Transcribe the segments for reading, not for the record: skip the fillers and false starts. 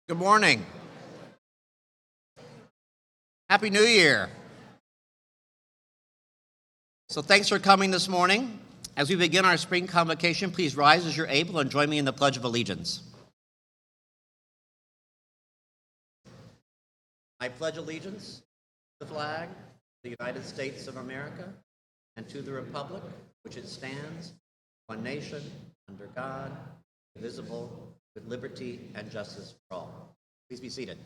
Good morning. Happy New Year. So thanks for coming this morning. As we begin our spring convocation, please rise as you're able and join me in the Pledge of Allegiance. I pledge allegiance to the flag of the United States of America and to the republic which it stands, one nation, under God, indivisible, with liberty and justice for all. Please be seated.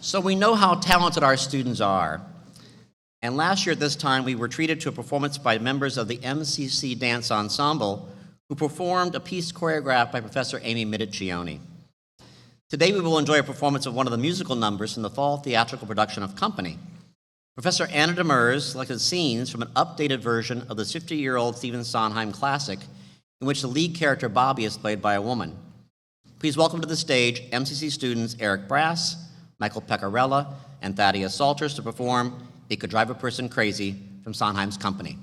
So we know how talented our students are. And last year at this time, we were treated to a performance by members of the MCC Dance Ensemble who performed a piece choreographed by Professor Amy Middlesex. Today we will enjoy a performance of one of the musical numbers from the fall theatrical production of Company. Professor Anna Demers selected scenes from an updated version of the 50-year-old Stephen Sondheim classic in which the lead character Bobby is played by a woman. Please welcome to the stage MCC students Eric Brass, Michael Pecorella, and Thaddeus Salters to perform It Could Drive a Person Crazy from Sondheim's Company.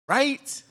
Right.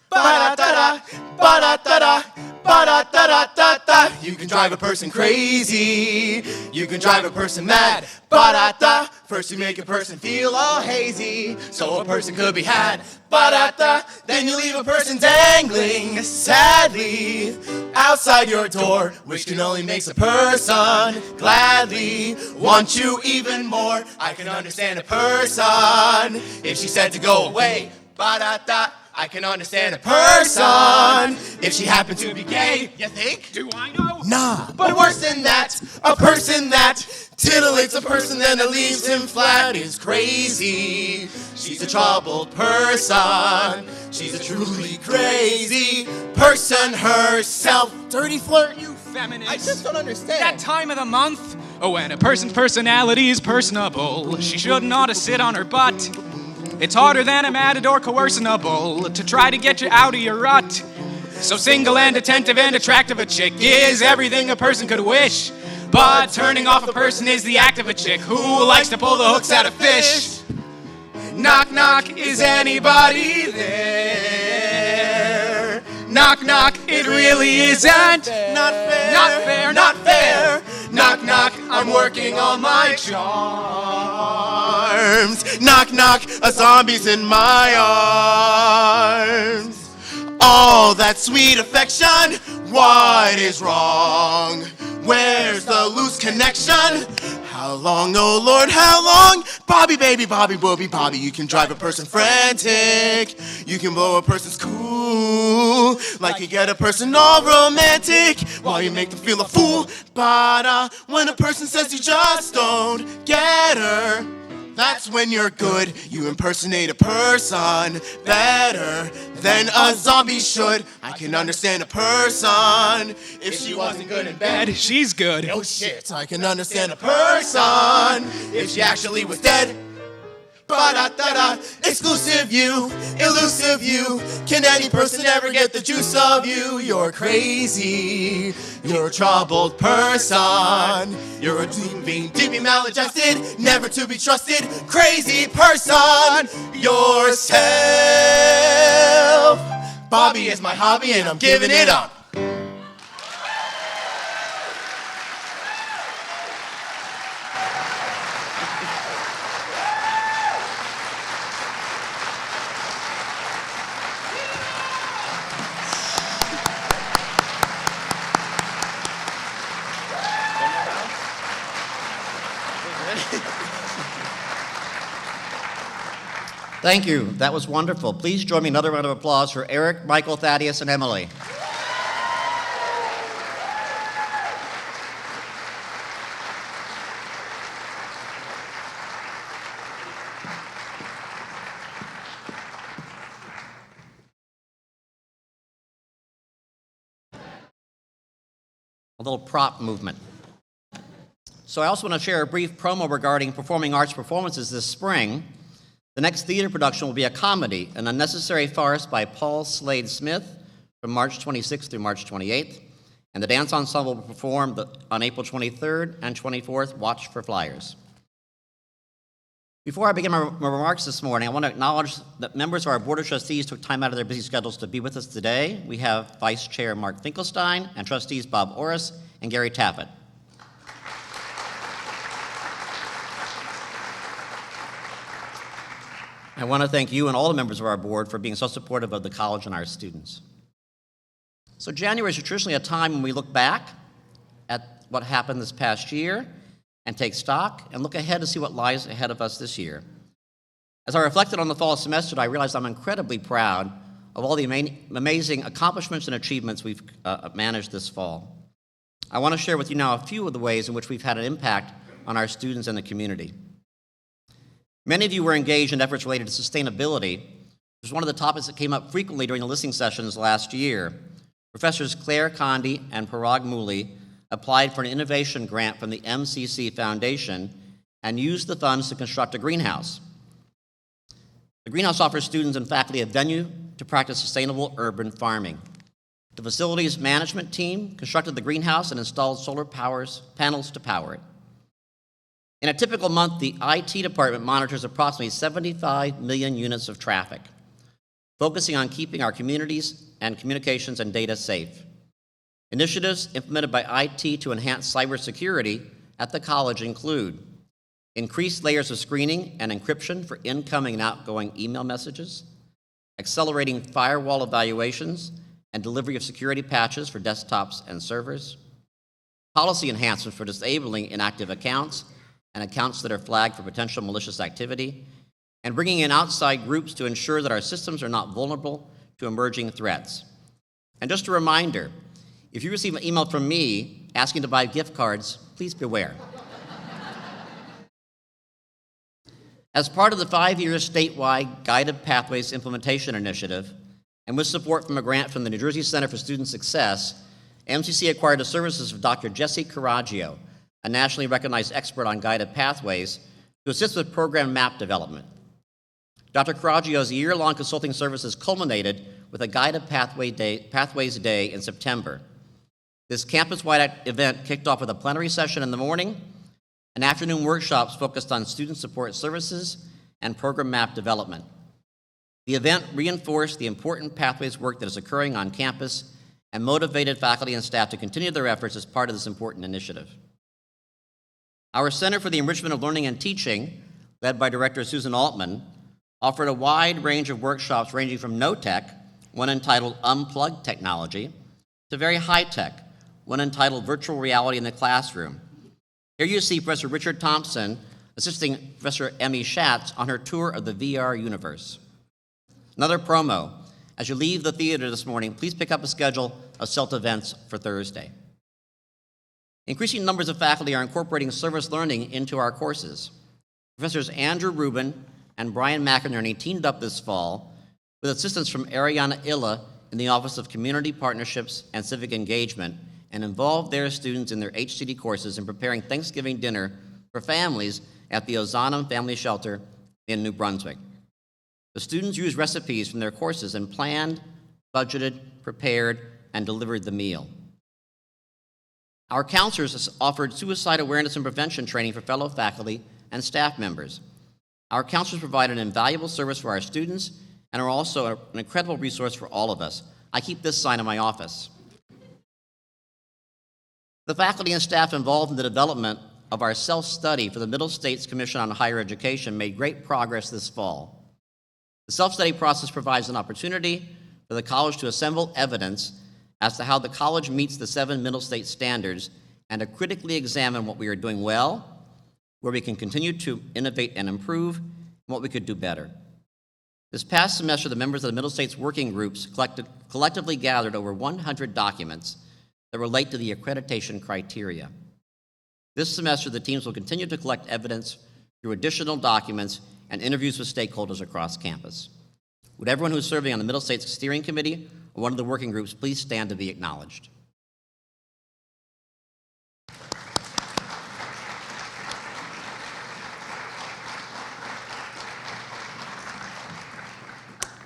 Ba-da-da-da, ba-da-da-da, ba-da-da-da-da-da. You can drive a person crazy, you can drive a person mad. Ba-da-da, first you make a person feel all hazy, so a person could be had. Ba-da-da, then you leave a person dangling sadly outside your door, which can only make a person gladly want you even more. I can understand a person if she said to go away. Ba-da-da, I can understand a person if she happened to be gay. You think? Do I know? Nah, but worse than that, a person that titillates a person then that leaves him flat is crazy. She's a troubled person. She's a truly crazy person herself. Dirty flirt, you feminist. I just don't understand. That time of the month, when a person's personality is personable, she shouldn't ought to sit on her butt. It's harder than a matador coercionable to try to get you out of your rut. So single and attentive and attractive a chick is everything a person could wish. But turning off a person is the act of a chick who likes to pull the hooks out of fish. Knock, knock, is anybody there? Knock, knock, it really isn't. Not fair. Not fair, Not fair. Knock, knock, I'm working on my charms. Knock, knock, a zombie's in my arms. All that sweet affection, what is wrong? Where's the loose connection? How long, oh Lord, how long? Bobby, baby, Bobby, Bobby, Bobby. You can drive a person frantic. You can blow a person's cool. Like you get a person all romantic while you make them feel a fool. But when a person says you just don't get her, that's when you're good. You impersonate a person better than a zombie should. I can understand a person if she wasn't good in bed. She's good. Oh shit, I can understand a person if she actually was dead. Ba-da-da-da, exclusive you, elusive you. Can any person ever get the juice of you? You're crazy, you're a troubled person. You're a deeply maladjusted, never to be trusted, crazy person. Yourself. Bobby is my hobby and I'm giving it up. Thank you. That was wonderful. Please join me in another round of applause for Eric, Michael, Thaddeus, and Emily. A little prop movement. So I also want to share a brief promo regarding performing arts performances this spring. The next theater production will be a comedy, An Unnecessary Farce by Paul Slade Smith, from March 26th through March 28th, and the dance ensemble will perform on April 23rd and 24th. Watch for flyers. Before I begin my remarks this morning, I want to acknowledge that members of our Board of Trustees took time out of their busy schedules to be with us today. We have Vice Chair Mark Finkelstein and Trustees Bob Orris and Gary Taffet. I want to thank you and all the members of our board for being so supportive of the college and our students. So January is traditionally a time when we look back at what happened this past year and take stock and look ahead to see what lies ahead of us this year. As I reflected on the fall semester, I realized I'm incredibly proud of all the amazing accomplishments and achievements we've managed this fall. I want to share with you now a few of the ways in which we've had an impact on our students and the community. Many of you were engaged in efforts related to sustainability, which was one of the topics that came up frequently during the listening sessions last year. Professors Claire Condi and Parag Mouli applied for an innovation grant from the MCC Foundation and used the funds to construct a greenhouse. The greenhouse offers students and faculty a venue to practice sustainable urban farming. The facilities management team constructed the greenhouse and installed solar panels to power it. In a typical month, the IT department monitors approximately 75 million units of traffic, focusing on keeping our communities and communications and data safe. Initiatives implemented by IT to enhance cybersecurity at the college include increased layers of screening and encryption for incoming and outgoing email messages, accelerating firewall evaluations and delivery of security patches for desktops and servers, policy enhancements for disabling inactive accounts and accounts that are flagged for potential malicious activity, and bringing in outside groups to ensure that our systems are not vulnerable to emerging threats. And just a reminder, if you receive an email from me asking to buy gift cards, please beware. As part of the 5-year statewide Guided Pathways Implementation Initiative, and with support from a grant from the New Jersey Center for Student Success, MCC acquired the services of Dr. Jesse Caraggio, a nationally recognized expert on guided pathways, to assist with program map development. Dr. Caraggio's year-long consulting services culminated with a Guided Pathways Day in September. This campus-wide event kicked off with a plenary session in the morning and afternoon workshops focused on student support services and program map development. The event reinforced the important pathways work that is occurring on campus and motivated faculty and staff to continue their efforts as part of this important initiative. Our Center for the Enrichment of Learning and Teaching, led by Director Susan Altman, offered a wide range of workshops ranging from no-tech, one entitled Unplugged Technology, to very high-tech, one entitled Virtual Reality in the Classroom. Here you see Professor Richard Thompson assisting Professor Emmy Schatz on her tour of the VR universe. Another promo, as you leave the theater this morning, please pick up a schedule of CELT events for Thursday. Increasing numbers of faculty are incorporating service learning into our courses. Professors Andrew Rubin and Brian McInerney teamed up this fall with assistance from Ariana Illa in the Office of Community Partnerships and Civic Engagement and involved their students in their HCD courses in preparing Thanksgiving dinner for families at the Ozanam Family Shelter in New Brunswick. The students used recipes from their courses and planned, budgeted, prepared, and delivered the meal. Our counselors offered suicide awareness and prevention training for fellow faculty and staff members. Our counselors provide an invaluable service for our students and are also an incredible resource for all of us. I keep this sign in my office. The faculty and staff involved in the development of our self-study for the Middlesex Commission on Higher Education made great progress this fall. The self-study process provides an opportunity for the college to assemble evidence as to how the college meets the 7 Middlesex standards and to critically examine what we are doing well, where we can continue to innovate and improve, and what we could do better. This past semester, the members of the Middlesex working groups collectively gathered over 100 documents that relate to the accreditation criteria. This semester, the teams will continue to collect evidence through additional documents and interviews with stakeholders across campus. Would everyone who is serving on the Middlesex Steering Committee or one of the working groups please stand to be acknowledged.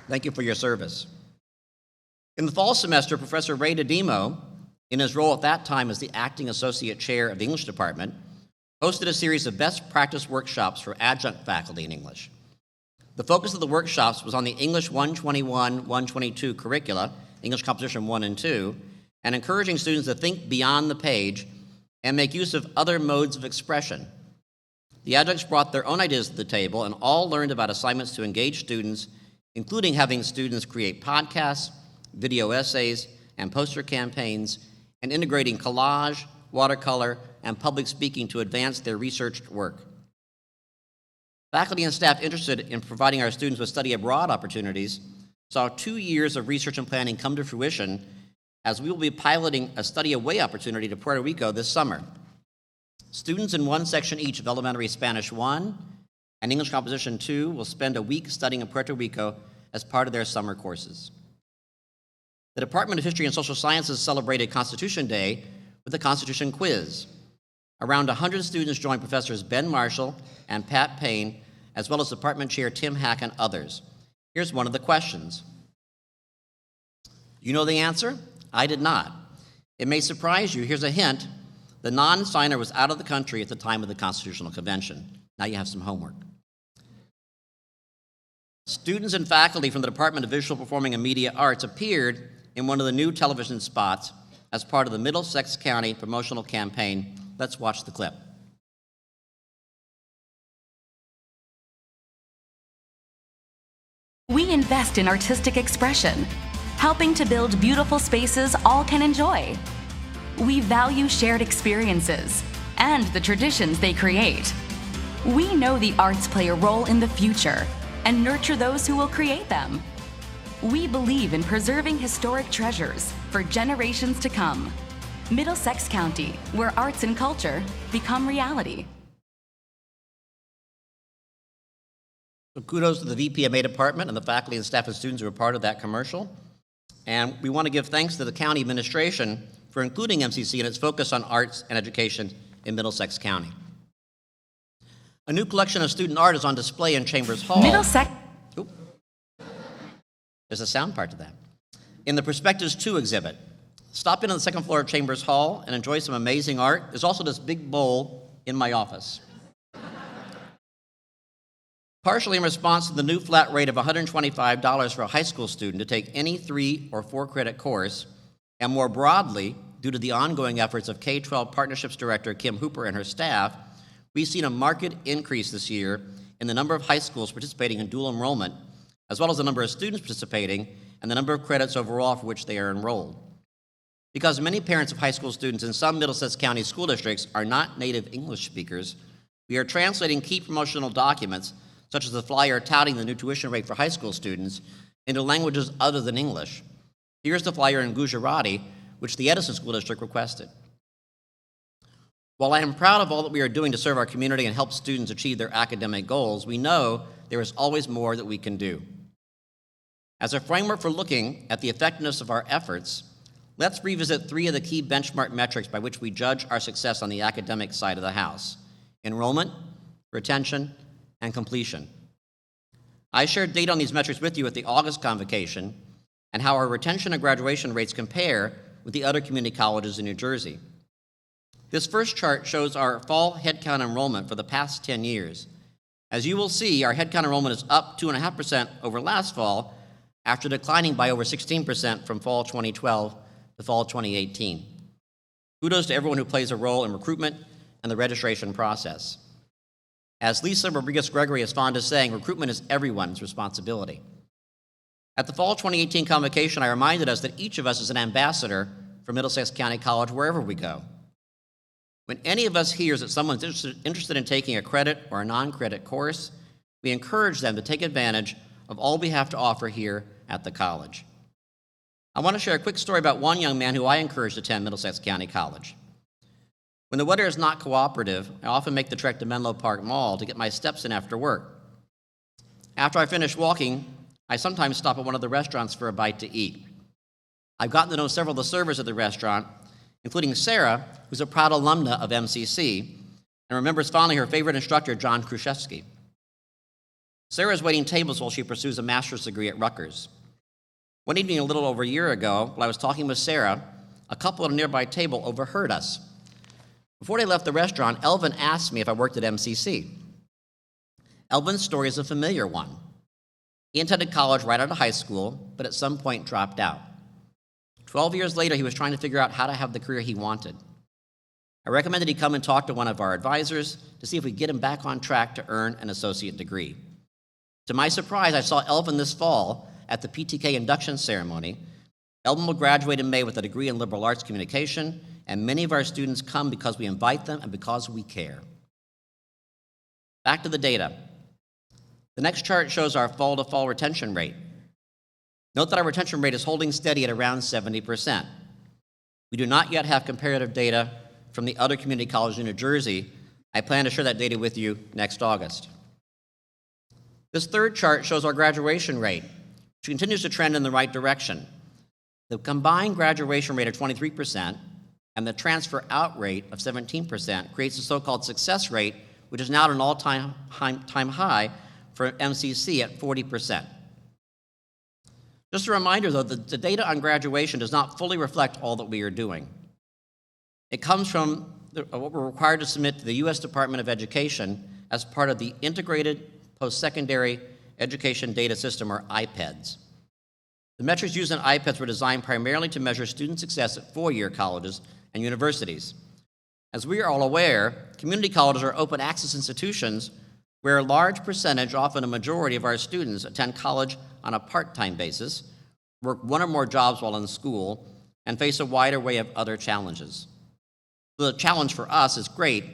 Thank you for your service. In the fall semester, Professor Ray DiDimo, in his role at that time as the acting associate chair of the English department, hosted a series of best practice workshops for adjunct faculty in English. The focus of the workshops was on the English 121-122 curricula, English Composition 1 and 2, and encouraging students to think beyond the page and make use of other modes of expression. The adjuncts brought their own ideas to the table and all learned about assignments to engage students, including having students create podcasts, video essays, and poster campaigns, and integrating collage, watercolor, and public speaking to advance their research work. Faculty and staff interested in providing our students with study abroad opportunities saw 2 years of research and planning come to fruition as we will be piloting a study away opportunity to Puerto Rico this summer. Students in one section each of Elementary Spanish 1 and English Composition 2 will spend a week studying in Puerto Rico as part of their summer courses. The Department of History and Social Sciences celebrated Constitution Day with a Constitution quiz. Around 100 students joined Professors Ben Marshall and Pat Payne, as well as Department Chair Tim Hack and others. Here's one of the questions. You know the answer? I did not. It may surprise you. Here's a hint. The non-signer was out of the country at the time of the Constitutional Convention. Now you have some homework. Students and faculty from the Department of Visual Performing and Media Arts appeared in one of the new television spots as part of the Middlesex County promotional campaign. Let's watch the clip. We invest in artistic expression, helping to build beautiful spaces all can enjoy. We value shared experiences and the traditions they create. We know the arts play a role in the future and nurture those who will create them. We believe in preserving historic treasures for generations to come. Middlesex County, where arts and culture become reality. So kudos to the VPMA department and the faculty and staff and students who were part of that commercial. And we want to give thanks to the county administration for including MCC in its focus on arts and education in Middlesex County. A new collection of student art is on display in Chambers Hall. Middlesex. Oop. There's a sound part to that. In the Perspectives 2 exhibit. Stop in on the second floor of Chambers Hall and enjoy some amazing art. There's also this big bowl in my office. Partially in response to the new flat rate of $125 for a high school student to take any 3 or 4 credit course, and more broadly, due to the ongoing efforts of K-12 Partnerships Director Kim Hooper and her staff, we've seen a marked increase this year in the number of high schools participating in dual enrollment, as well as the number of students participating and the number of credits overall for which they are enrolled. Because many parents of high school students in some Middlesex County school districts are not native English speakers, we are translating key promotional documents, such as the flyer touting the new tuition rate for high school students, into languages other than English. Here's the flyer in Gujarati, which the Edison School District requested. While I am proud of all that we are doing to serve our community and help students achieve their academic goals, we know there is always more that we can do. As a framework for looking at the effectiveness of our efforts, let's revisit 3 of the key benchmark metrics by which we judge our success on the academic side of the house: enrollment, retention, and completion. I shared data on these metrics with you at the August Convocation and how our retention and graduation rates compare with the other community colleges in New Jersey. This first chart shows our fall headcount enrollment for the past 10 years. As you will see, our headcount enrollment is up 2.5% over last fall, after declining by over 16% from fall 2012 to fall 2018. Kudos to everyone who plays a role in recruitment and the registration process. As Lisa Rodriguez-Gregory is fond of saying, recruitment is everyone's responsibility. At the fall 2018 Convocation, I reminded us that each of us is an ambassador for Middlesex County College wherever we go. When any of us hears that someone's interested in taking a credit or a non-credit course, we encourage them to take advantage of all we have to offer here at the college. I want to share a quick story about one young man who I encouraged to attend Middlesex County College. When the weather is not cooperative, I often make the trek to Menlo Park Mall to get my steps in after work. After I finish walking, I sometimes stop at one of the restaurants for a bite to eat. I've gotten to know several of the servers at the restaurant, including Sarah, who's a proud alumna of MCC, and remembers fondly her favorite instructor, John Kruszewski. Sarah is waiting tables while she pursues a master's degree at Rutgers. One evening a little over a year ago, while I was talking with Sarah, a couple at a nearby table overheard us. Before they left the restaurant, Elvin asked me if I worked at MCC. Elvin's story is a familiar one. He attended college right out of high school, but at some point dropped out. 12 years later, he was trying to figure out how to have the career he wanted. I recommended he come and talk to one of our advisors to see if we could get him back on track to earn an associate degree. To my surprise, I saw Elvin this fall at the PTK induction ceremony. Elvin will graduate in May with a degree in liberal arts communication, and many of our students come because we invite them and because we care. Back to the data. The next chart shows our fall-to-fall retention rate. Note that our retention rate is holding steady at around 70%. We do not yet have comparative data from the other community colleges in New Jersey. I plan to share that data with you next August. This third chart shows our graduation rate, which continues to trend in the right direction. The combined graduation rate of 23% and the transfer out rate of 17% creates a so-called success rate, which is now at an all-time high for MCC at 40%. Just a reminder, though, that the data on graduation does not fully reflect all that we are doing. It comes from what we're required to submit to the U.S. Department of Education as part of the Integrated Post-Secondary Education Data System, or IPEDS. The metrics used in IPEDS were designed primarily to measure student success at four-year colleges and universities. As we are all aware, community colleges are open access institutions where a large percentage, often a majority of our students, attend college on a part-time basis, work one or more jobs while in school, and face a wide array of other challenges. So the challenge for us is great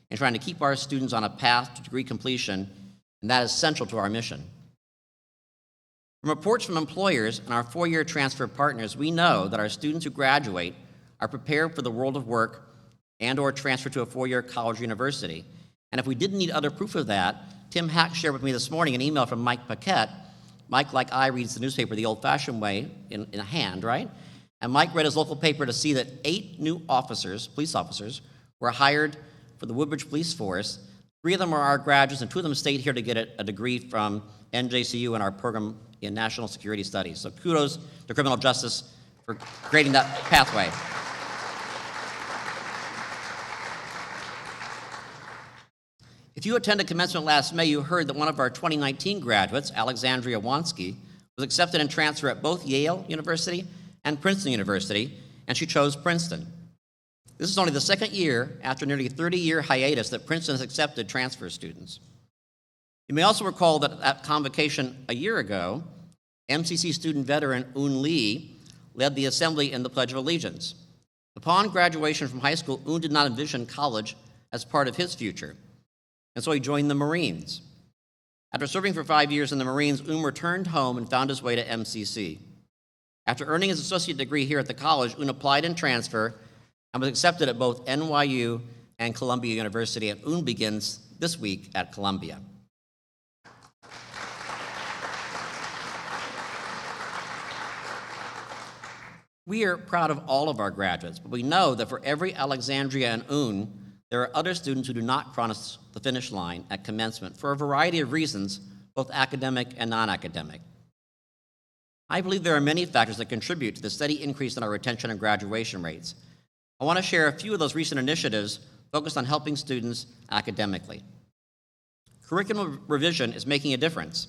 in trying to keep our students on a path to degree completion, and that is central to our mission. From reports from employers and our four-year transfer partners, we know that our students who graduate are prepared for the world of work and/or transfer to a four-year college or university. And if we didn't need other proof of that, Tim Hack shared with me this morning an email from Mike Paquette. Mike, like I, reads the newspaper the old-fashioned way, in a hand, right? And Mike read his local paper to see that 8 new police officers, were hired for the Woodbridge Police Force. 3 of them are our graduates, and 2 of them stayed here to get a degree from NJCU in our program in National Security Studies. So kudos to criminal justice for creating that pathway. If you attended commencement last May, you heard that one of our 2019 graduates, Alexandria Wansky, was accepted and transferred at both Yale University and Princeton University, and she chose Princeton. This is only the second year after nearly a 30-year hiatus that Princeton has accepted transfer students. You may also recall that at Convocation a year ago, MCC student veteran Un Lee led the assembly in the Pledge of Allegiance. Upon graduation from high school, Un did not envision college as part of his future, and so he joined the Marines. After serving for 5 years in the Marines, returned home and found his way to MCC. After earning his associate degree here at the college, applied and transferred and was accepted at both NYU and Columbia University, and begins this week at Columbia. We are proud of all of our graduates, but we know that for every Alexandria and there are other students who do not cross the finish line at commencement for a variety of reasons, both academic and non-academic. I believe there are many factors that contribute to the steady increase in our retention and graduation rates. I want to share a few of those recent initiatives focused on helping students academically. Curriculum revision is making a difference.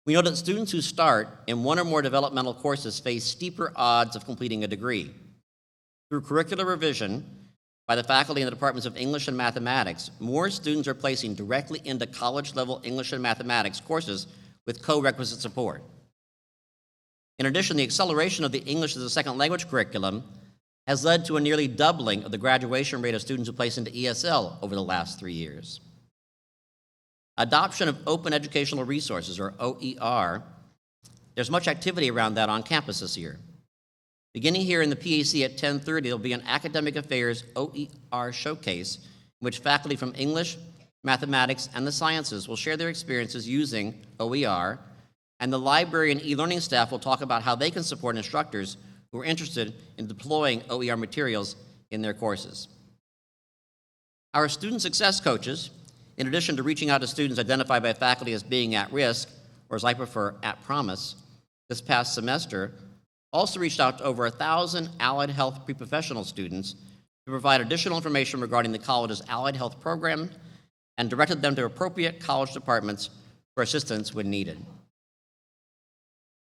We know that students who start in one or more developmental courses face steeper odds of completing a degree. Through curricular revision by the faculty in the departments of English and Mathematics, more students are placing directly into college-level English and Mathematics courses with co-requisite support. In addition, the acceleration of the English as a second language curriculum has led to a nearly doubling of the graduation rate of students who place into ESL over the last 3 years. Adoption of open educational resources, or OER, there's much activity around that on campus this year. Beginning here in the PAC at 10:30, there will be an Academic Affairs OER showcase in which faculty from English, Mathematics, and the Sciences will share their experiences using OER, and the library and e-learning staff will talk about how they can support instructors who are interested in deploying OER materials in their courses. Our student success coaches, in addition to reaching out to students identified by faculty as being at risk, or as I prefer, at promise, this past semester, also reached out to over 1,000 allied health pre-professional students to provide additional information regarding the college's allied health program and directed them to appropriate college departments for assistance when needed.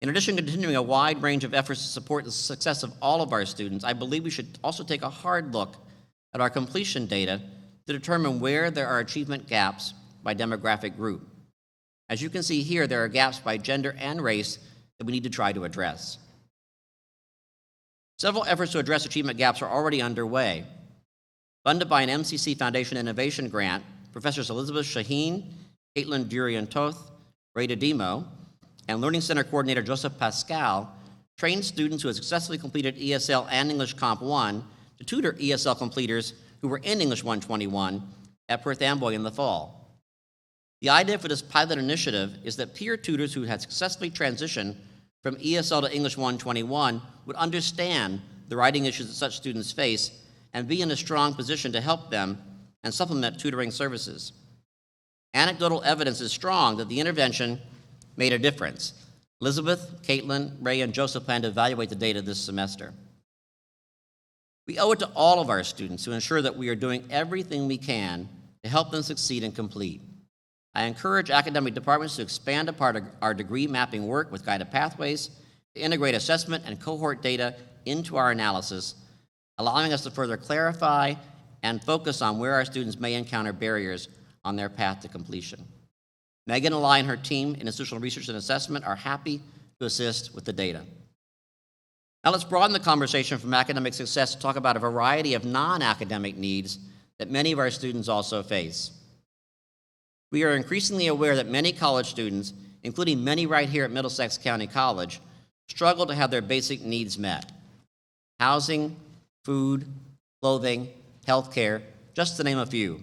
In addition to continuing a wide range of efforts to support the success of all of our students, I believe we should also take a hard look at our completion data to determine where there are achievement gaps by demographic group. As you can see here, there are gaps by gender and race that we need to try to address. Several efforts to address achievement gaps are already underway. Funded by an MCC Foundation Innovation Grant, Professors Elizabeth Shaheen, Caitlin Durian-Toth, Ray Demo, and Learning Center Coordinator Joseph Pascal trained students who had successfully completed ESL and English Comp 1 to tutor ESL completers who were in English 121 at Perth Amboy in the fall. The idea for this pilot initiative is that peer tutors who had successfully transitioned from ESL to English 121 would understand the writing issues that such students face and be in a strong position to help them and supplement tutoring services. Anecdotal evidence is strong that the intervention made a difference. Elizabeth, Caitlin, Ray, and Joseph plan to evaluate the data this semester. We owe it to all of our students to ensure that we are doing everything we can to help them succeed and complete. I encourage academic departments to expand a part of our degree mapping work with guided pathways, to integrate assessment and cohort data into our analysis, allowing us to further clarify and focus on where our students may encounter barriers on their path to completion. Megan Alai and her team in Institutional Research and Assessment are happy to assist with the data. Now let's broaden the conversation from academic success to talk about a variety of non-academic needs that many of our students also face. We are increasingly aware that many college students, including many right here at Middlesex County College, struggle to have their basic needs met. Housing, food, clothing, healthcare, just to name a few.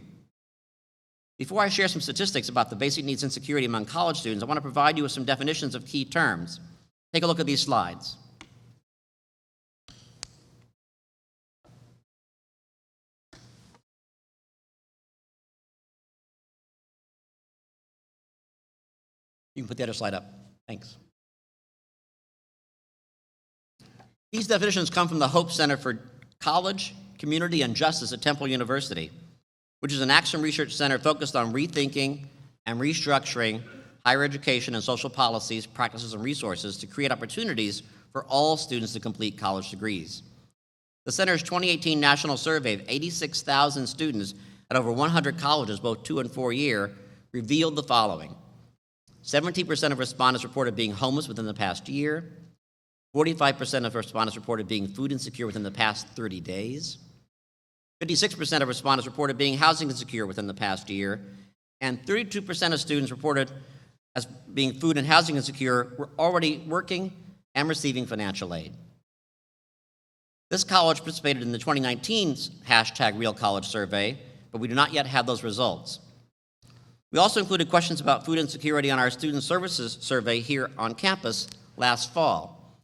Before I share some statistics about the basic needs insecurity among college students, I want to provide you with some definitions of key terms. Take a look at these slides. You can put the other slide up. Thanks. These definitions come from the Hope Center for College, Community, and Justice at Temple University, which is an action research center focused on rethinking and restructuring higher education and social policies, practices, and resources to create opportunities for all students to complete college degrees. The center's 2018 national survey of 86,000 students at over 100 colleges, both 2- and 4-year, revealed the following. 17% of respondents reported being homeless within the past year. 45% of respondents reported being food insecure within the past 30 days. 56% of respondents reported being housing insecure within the past year. And 32% of students reported as being food and housing insecure were already working and receiving financial aid. This college participated in the 2019 #RealCollege survey, but we do not yet have those results. We also included questions about food insecurity on our student services survey here on campus last fall.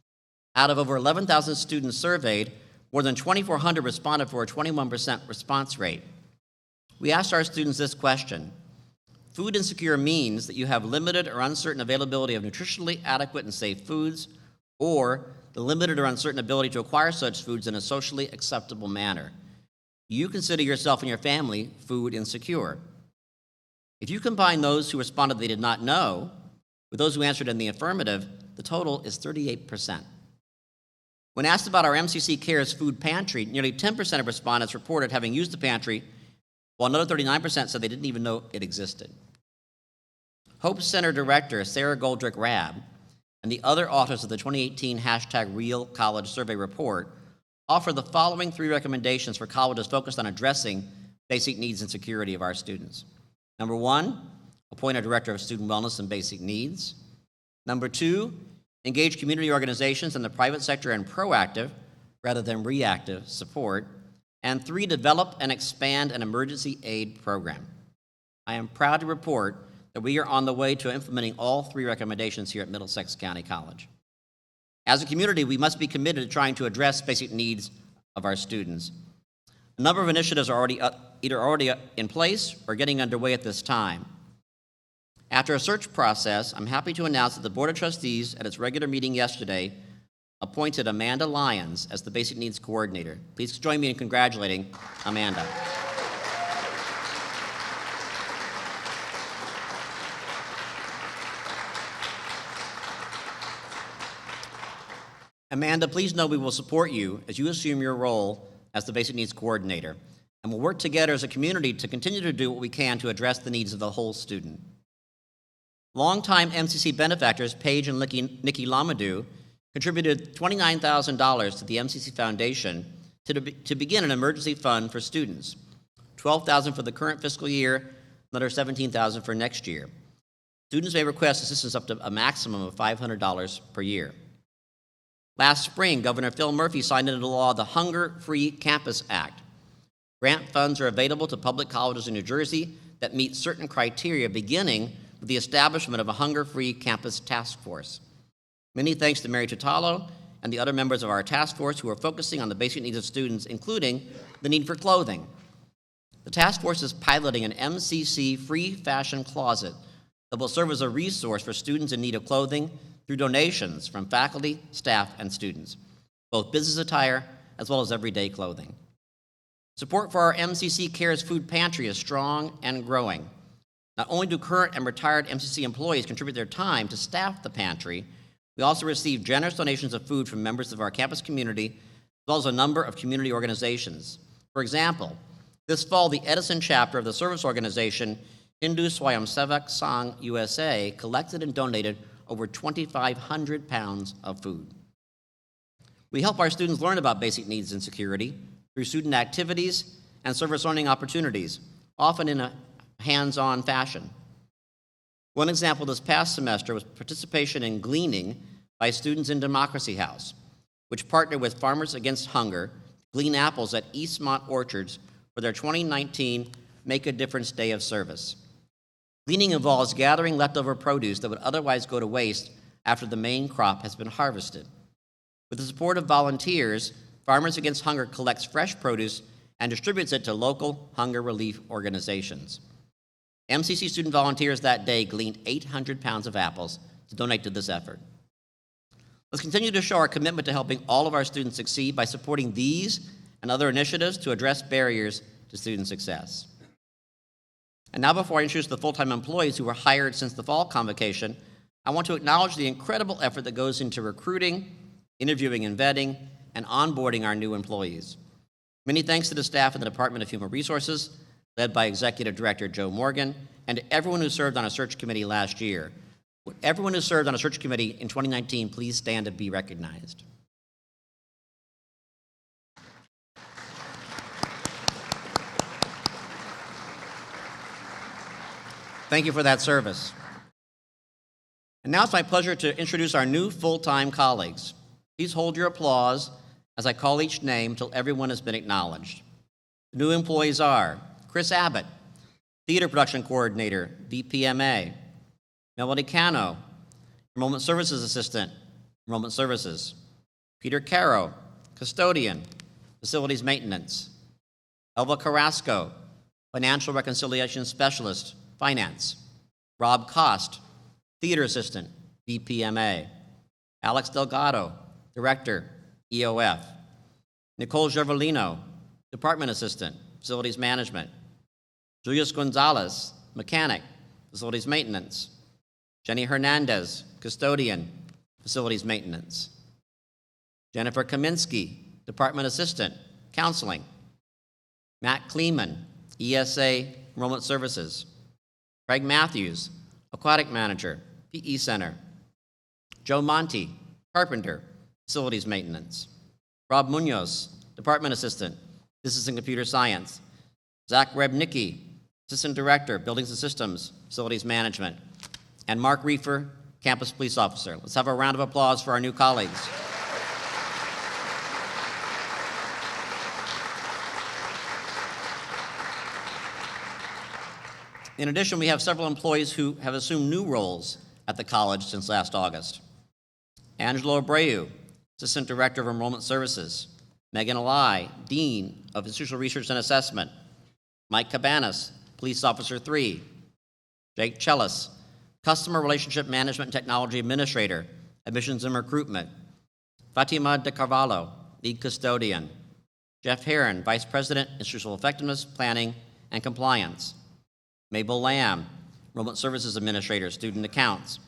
Out of over 11,000 students surveyed, more than 2,400 responded for a 21% response rate. We asked our students this question: food insecure means that you have limited or uncertain availability of nutritionally adequate and safe foods, or the limited or uncertain ability to acquire such foods in a socially acceptable manner. Do you consider yourself and your family food insecure? If you combine those who responded they did not know with those who answered in the affirmative, the total is 38%. When asked about our MCC Cares food pantry, nearly 10% of respondents reported having used the pantry, while another 39% said they didn't even know it existed. Hope Center Director Sarah Goldrick-Rabb and the other authors of the 2018 #RealCollege survey report offer the following 3 recommendations for colleges focused on addressing basic needs and security of our students. Number 1, appoint a director of student wellness and basic needs. Number 2, engage community organizations and the private sector in proactive rather than reactive support. And 3, develop and expand an emergency aid program. I am proud to report that we are on the way to implementing all 3 recommendations here at Middlesex County College. As a community, we must be committed to trying to address basic needs of our students. A number of initiatives are already either already in place or getting underway at this time. After a search process, I'm happy to announce that the Board of Trustees, at its regular meeting yesterday, appointed Amanda Lyons as the Basic Needs Coordinator. Please join me in congratulating Amanda. Amanda, please know we will support you as you assume your role as the Basic Needs Coordinator, and we'll work together as a community to continue to do what we can to address the needs of the whole student. Longtime MCC benefactors Paige and Nikki Lamadou contributed $29,000 to the MCC Foundation to begin an emergency fund for students, $12,000 for the current fiscal year, another $17,000 for next year. Students may request assistance up to a maximum of $500 per year. Last spring, Governor Phil Murphy signed into law the Hunger-Free Campus Act. Grant funds are available to public colleges in New Jersey that meet certain criteria, beginning with the establishment of a Hunger-Free Campus Task Force. Many thanks to Mary Tutalo and the other members of our task force who are focusing on the basic needs of students, including the need for clothing. The task force is piloting an MCC free fashion closet that will serve as a resource for students in need of clothing through donations from faculty, staff, and students, both business attire as well as everyday clothing. Support for our MCC Cares Food Pantry is strong and growing. Not only do current and retired MCC employees contribute their time to staff the pantry, we also receive generous donations of food from members of our campus community, as well as a number of community organizations. For example, this fall, the Edison chapter of the service organization Hindu Swayamsevak Sangh USA collected and donated over 2,500 pounds of food. We help our students learn about basic needs and security through student activities and service learning opportunities, often in a hands-on fashion. One example this past semester was participation in gleaning by students in Democracy House, which partnered with Farmers Against Hunger to glean apples at Eastmont Orchards for their 2019 Make a Difference Day of Service. Gleaning involves gathering leftover produce that would otherwise go to waste after the main crop has been harvested. With the support of volunteers, Farmers Against Hunger collects fresh produce and distributes it to local hunger relief organizations. MCC student volunteers that day gleaned 800 pounds of apples to donate to this effort. Let's continue to show our commitment to helping all of our students succeed by supporting these and other initiatives to address barriers to student success. And now, before I introduce the full-time employees who were hired since the fall convocation, I want to acknowledge the incredible effort that goes into recruiting, interviewing and vetting, and onboarding our new employees. Many thanks to the staff in the Department of Human Resources, led by Executive Director Joe Morgan, and to everyone who served on a search committee last year. Would everyone who served on a search committee in 2019 please stand and be recognized? Thank you for that service. And now it's my pleasure to introduce our new full-time colleagues. Please hold your applause as I call each name till everyone has been acknowledged. The new employees are Chris Abbott, Theater Production Coordinator, DPMA. Melody Cano, Enrollment Services Assistant, Enrollment Services. Peter Caro, Custodian, Facilities Maintenance. Elva Carrasco, Financial Reconciliation Specialist, Finance. Rob Cost, Theater Assistant, DPMA. Alex Delgado, Director, EOF. Nicole Gervolino, Department Assistant, Facilities Management. Julius Gonzalez, Mechanic, Facilities Maintenance. Jenny Hernandez, Custodian, Facilities Maintenance. Jennifer Kaminsky, Department Assistant, Counseling. Matt Kleeman, ESA, Enrollment Services. Craig Matthews, Aquatic Manager, PE Center. Joe Monty, Carpenter, Facilities Maintenance. Rob Munoz, Department Assistant, Business and Computer Science. Zach Rebnicki, Assistant Director, Buildings and Systems, Facilities Management. And Mark Reefer, Campus Police Officer. Let's have a round of applause for our new colleagues. In addition, we have several employees who have assumed new roles at the college since last August. Angelo Abreu, Assistant Director of Enrollment Services. Megan Alai, Dean of Institutional Research and Assessment. Mike Cabanas, Police Officer 3. Jake Chellis, Customer Relationship Management and Technology Administrator, Admissions and Recruitment. Fatima De Carvalho, Lead Custodian. Jeff Heron, Vice President, Institutional Effectiveness, Planning, and Compliance. Mabel Lamb, Enrollment Services Administrator, Student Accounts.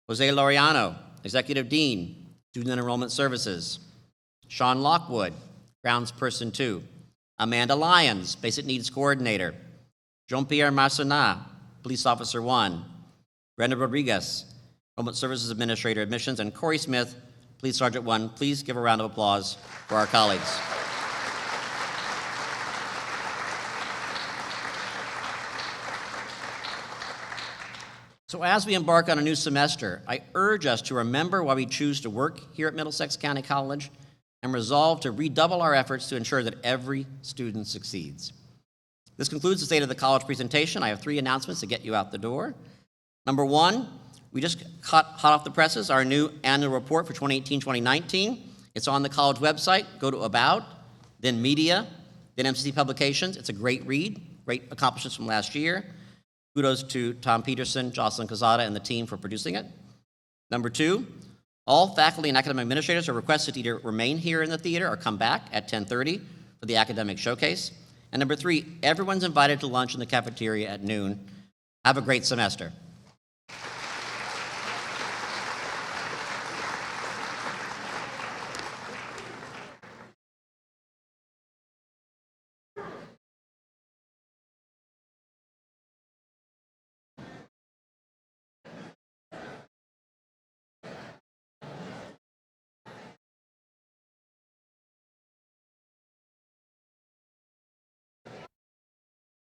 Jose Laureano, Executive Dean, Student and Enrollment Services. Sean Lockwood, Groundsperson 2. Amanda Lyons, Basic Needs Coordinator. Jean-Pierre Marcenat, Police Officer 1. Brenda Rodriguez, Enrollment Services Administrator, Admissions, and Corey Smith, Police Sergeant 1. Please give a round of applause for our colleagues. So as we embark on a new semester, I urge us to remember why we choose to work here at Middlesex County College and resolve to redouble our efforts to ensure that every student succeeds. This concludes the State of the College presentation. I have 3 announcements to get you out the door. Number 1, we just cut hot off the presses our new annual report for 2018-2019. It's on the college website. Go to About, then Media, then MCC Publications. It's a great read, great accomplishments from last year. Kudos to Tom Peterson, Jocelyn Cazada, and the team for producing it. Number 2, all faculty and academic administrators are requested to either remain here in the theater or come back at 10:30 for the academic showcase. And number 3, everyone's invited to lunch in the cafeteria at noon. Have a great semester.